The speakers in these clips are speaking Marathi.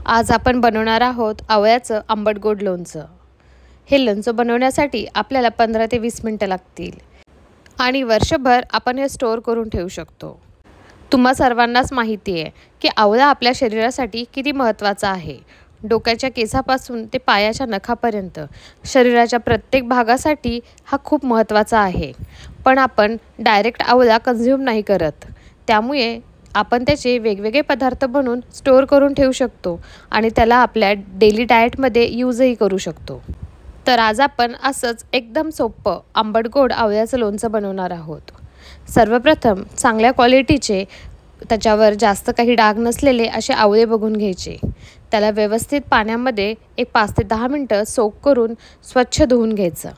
आज आपण बनवणार आहोत आवळ्याचं आंबट गोड लोणचं। हे लोणचं बनवण्यासाठी आपल्याला 15 ते 20 मिनिटं लागतील आणि वर्षभर आपण हे स्टोअर करून ठेवू शकतो। तुम्हा सर्वांनाच माहिती आहे की आवळा आपल्या शरीरासाठी किती महत्त्वाचा आहे। डोक्याच्या केसापासून ते पायाच्या नखापर्यंत शरीराच्या प्रत्येक भागासाठी हा खूप महत्त्वाचा आहे। पण आपण डायरेक्ट आवळा कंझ्युम नाही करत, त्यामुळे आपण त्याचे वेगवेगळे पदार्थ बनवून स्टोअर करून ठेवू शकतो आणि त्याला आपल्या डेली डाएटमध्ये यूजही करू शकतो। तर आज आपण असंच एकदम सोपं आंबट गोड आवळ्याचं लोणचं बनवणार आहोत। सर्वप्रथम चांगल्या क्वालिटीचे, त्याच्यावर जास्त काही डाग नसलेले असे आवळे बघून घ्यायचे। त्याला व्यवस्थित पाण्यामध्ये एक 5 ते 10 मिनिटं सोक करून स्वच्छ धुवून घ्यायचं।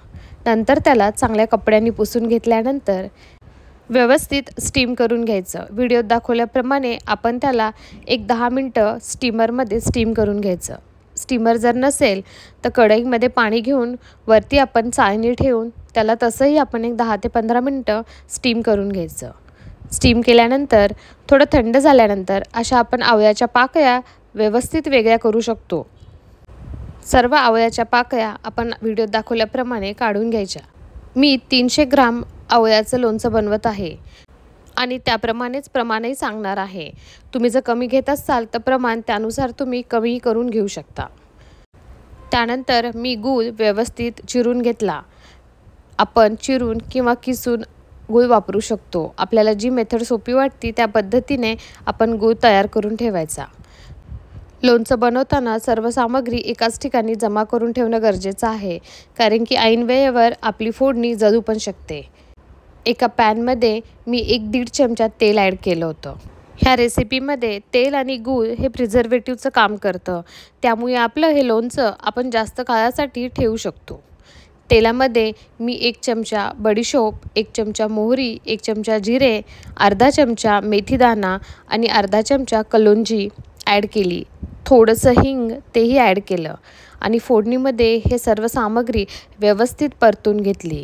नंतर त्याला चांगल्या कपड्यांनी पुसून घेतल्यानंतर व्यवस्थित स्टीम करून घ्यायचं। व्हिडिओत दाखवल्याप्रमाणे आपण त्याला एक 10 मिनिटं स्टीमरमध्ये स्टीम करून घ्यायचं। स्टीमर जर नसेल तर कढईमध्ये पाणी घेऊन वरती आपण चाळणी ठेवून त्याला तसंही आपण एक 10 ते 15 मिनिटं स्टीम करून घ्यायचं। स्टीम केल्यानंतर थोडं थंड झाल्यानंतर अशा आपण आवळ्याच्या पाकळ्या व्यवस्थित वेगळ्या करू शकतो। सर्व आवळ्याच्या पाकळ्या आपण व्हिडिओत दाखवल्याप्रमाणे काढून घ्यायच्या। मी 300 ग्राम आवळ्याचं लोणचं बनवत आहे आणि त्याप्रमाणेच प्रमाणही सांगणार आहे। तुम्ही जर कमी घेत असाल तर प्रमाण त्यानुसार तुम्ही कमी करून घेऊ शकता। त्यानंतर मी गूळ व्यवस्थित चिरून घेतला। आपण चिरून किंवा किसून गूळ वापरू शकतो। आपल्याला जी मेथड सोपी वाटते त्या पद्धतीने आपण गूळ तयार करून ठेवायचा। लोणचं बनवताना सर्व सामग्री एकाच ठिकाणी जमा करून ठेवणं गरजेचं आहे, कारण की ऐन वेळेवर आपली फोडणी जळू पण शकते। एका पॅनमध्ये मी 1-1.5 चमचा तेल ॲड केलं होतं। ह्या रेसिपीमध्ये तेल आणि गूळ हे प्रिझर्वेटिव्हचं काम करतं, त्यामुळे आपलं हे लोणचं आपण जास्त काळासाठी ठेवू शकतो। तेलामध्ये मी 1 चमचा बडीशोप, 1 चमचा मोहरी, 1 चमचा जिरे, अर्धा चमचा मेथीदाणा आणि अर्धा चमचा कलोंजी ॲड केली। थोडंसं हिंग तेही ॲड केलं आणि फोडणीमध्ये हे सर्व सामग्री व्यवस्थित परतून घेतली।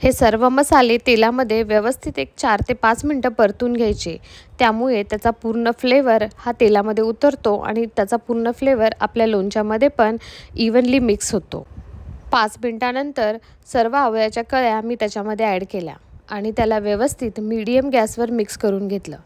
हे सर्व मसाले तेलामध्ये व्यवस्थित एक 4 ते 5 मिनिटं परतून घ्यायचे, त्यामुळे त्याचा पूर्ण फ्लेवर हा तेलामध्ये उतरतो आणि त्याचा पूर्ण फ्लेवर आपल्या लोणच्यामध्ये पण इव्हनली मिक्स होतो। 5 मिनिटानंतर सर्व आवळ्याच्या कळ्या मी त्याच्यामध्ये ॲड केल्या आणि त्याला व्यवस्थित मीडियम गॅसवर मिक्स करून घेतलं।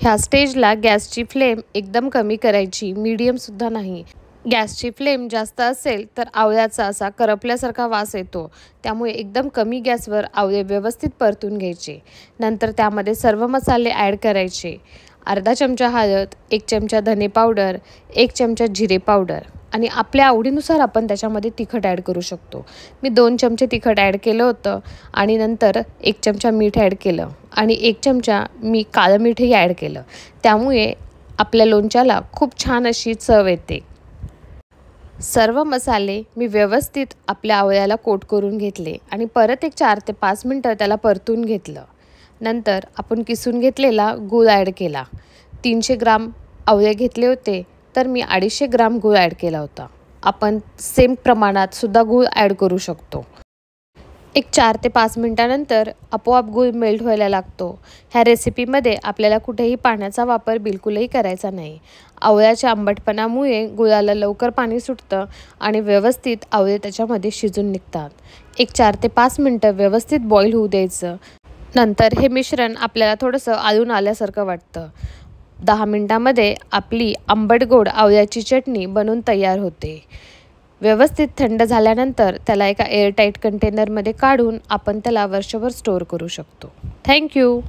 ह्या स्टेजला गॅसची फ्लेम एकदम कमी करायची, मीडियमसुद्धा नाही। गॅसची फ्लेम जास्त असेल तर आवळ्याचा असा करपल्यासारखा वास येतो, त्यामुळे एकदम कमी गॅसवर आवळे व्यवस्थित परतून घ्यायचे। नंतर त्यामध्ये सर्व मसाले ॲड करायचे। अर्धा चमचा हळद, 1 चमचा धने पावडर, 1 चमचा जिरे पावडर आणि आपल्या आवडीनुसार आपण त्याच्यामध्ये तिखट ॲड करू शकतो। मी 2 चमचे तिखट ॲड केलं होतं आणि नंतर 1 चमचा मीठ ॲड केलं आणि 1 चमचा मी काळं मीठही ॲड केलं, त्यामुळे आपल्या लोणच्याला खूप छान अशी चव येते। सर्व मसाले मी व्यवस्थित आपल्या आवळ्याला कोट करून घेतले आणि परत एक 4 ते 5 मिनिटं त्याला परतून घेतलं। नंतर आपण किसून घेतलेला गूळ ॲड केला। 300 ग्राम आवळे घेतले होते तर मी 250 ग्राम गूळ ॲड केला होता। आपण सेम प्रमाणात सुद्धा गूळ ॲड करू शकतो। एक 4 ते 5 मिनिटानंतर आपोआप गूळ मेल्ट व्हायला लागतो। ह्या रेसिपीमध्ये आपल्याला कुठेही पाण्याचा वापर बिलकुलही करायचा नाही। आवळ्याच्या आंबटपणामुळे गुळाला लवकर पाणी सुटतं आणि व्यवस्थित आवळे त्याच्यामध्ये शिजून निघतात। एक 4 ते 5 मिनिटं व्यवस्थित बॉईल होऊ द्यायचं। नंतर हे मिश्रण आपल्याला थोडंसं आळून आल्यासारखं वाटतं। 10 मिनिटांमध्ये आपली आंबट गोड आवळ्याची चटणी बनून तयार होते। व्यवस्थित थंड झाल्यानंतर त्याला एका एअरटाईट कंटेनरमध्ये काढून आपण त्याला वर्षभर स्टोअर करू शकतो। थँक्यू।